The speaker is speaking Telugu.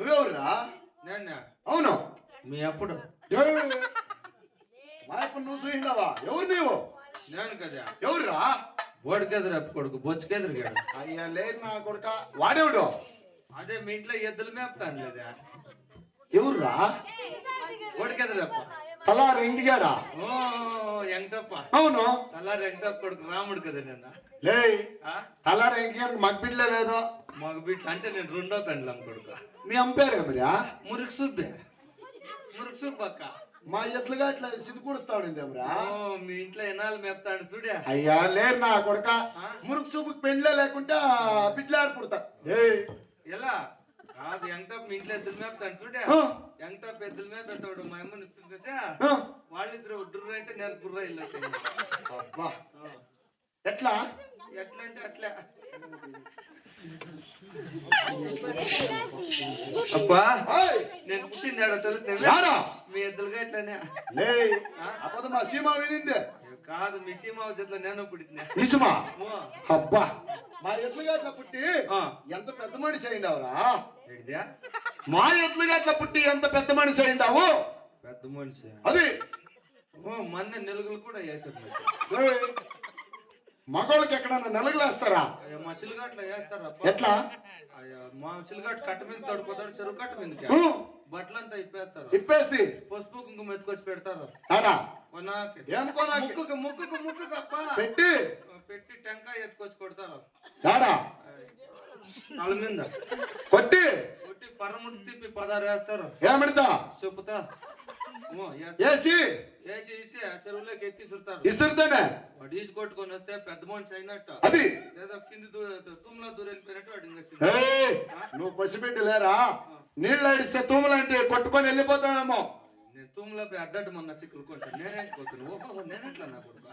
నువ్వెవర్రా? నేను అవును. మీ అప్పుడు మా అప్పుడు నువ్వు చూసిండవా? ఎవరు నీవు? నేను కదా ఎవర్రా? బోడికెదురు అప్పు కొడుకు బొచ్చుకెదురుగాడు. అయ్యా లేదు నా కొడుక. వాడేవుడు? అదే మీ ఇంట్లో ఎద్దులు మేపుతాను లేదా? ఎవర్రా? బోడికెదురు అప్ప. తలారి ఇంటిగాడా? ఓ ఎంటప్ప. అవును. తలారి ఎంటప్ప కొడుకు రాముడు కదా నిన్న. లే తలారి ఇంటిగానికి మగబిడ్లే లేదు. మగ బిడ్డ అంటే నేను రెండో పెండ్లం కొడుకు. మీ అంపేరేమరా? మురుకు సుబ్బే. మురుకు సుబ్బక్క. మా ఎట్లుగా ఇట్లా సిద్ధుకూడుస్తావుందేమరా? ఓ మీ ఇంట్లో ఎన్నాళ్ళు మేపుతాడు చూడే. అయ్యా లేరు నా కొడుక. మురుగు సూపుకి పెండ్లే లేకుంటే బిడ్లాడి పుడతా. ఎలా కాదు ఎంటప్ మీ ఇంట్లో ఎద్దులు మేపుతాడు చూడే. ఎంటప్ ఎద్దులు మేపెడతాడు మా అమ్మని ఇస్తుంటే వాళ్ళిద్దరు డుర్ర అంటే నేను గుర్ర ఇల్లు అబ్బా ఎట్లా? ఎట్లా అంటే అట్లా. అబ్బా నేను పుట్టింది తెలుసు మీ ఎద్దులుగా ఎట్లానే. అప్పుడు మా సీమా వినింది కాదు మీ సీమా చేతిలో నేను పుట్టింది. నిజమా? అబ్బా మా ఎద్దులుగా అట్లా పుట్టి ఎంత పెద్ద మనిషి అయిందావురా? మా ఎద్దులుగా అట్లా పుట్టి ఎంత పెద్ద మనిషి అయిందావు? పెద్ద మనిషి అది మొన్న నెలుగులు కూడా వేసారు. మగవాళ్ళకి ఎక్కడన్నా నెలగలేస్తారా? మా సిలుగాట్లో వేస్తారా? ఎట్లా? మా సిలుగాట్ కట్ట మీద తడిపోతాడు, చెరువు కట్ట మీద బట్టలంతా ఇప్పేస్తారు. ఇప్పేసి పసుపు కుంకుమ ఎత్తుకొచ్చి పెడతారు. ముక్కుకు ముక్కుకు ముక్కుకు అప్ప పెట్టి పెట్టి టెంకాయ ఎత్తుకొచ్చి కొడతారు. తల మీద కొట్టి కొట్టి పరముడు తిప్పి 16 వేస్తారు. ఏమిడతా చెప్పుతా ఏసి వేసి చెరువులోకి ఎత్తి సుడతారు. ఇసురుతానే వాడు ఈసి కొట్టుకొని వస్తే పెద్ద మనిషి అయినట్టు. అది ఏదో కింది తుమ్లో దూరెళ్ళిపోయినట్టు వాడు ఇంకా. నువ్వు పసిపెట్టి లేరా? నీళ్ళు అడిస్తే తూములంటే కొట్టుకొని వెళ్ళిపోతావేమో. నేను తూములో పోయి అడ్డట్టు మొన్న చిక్కులు కొంటాను. నేనేంటి పోతున్నాను? నేనెట్లా నా కొడుకు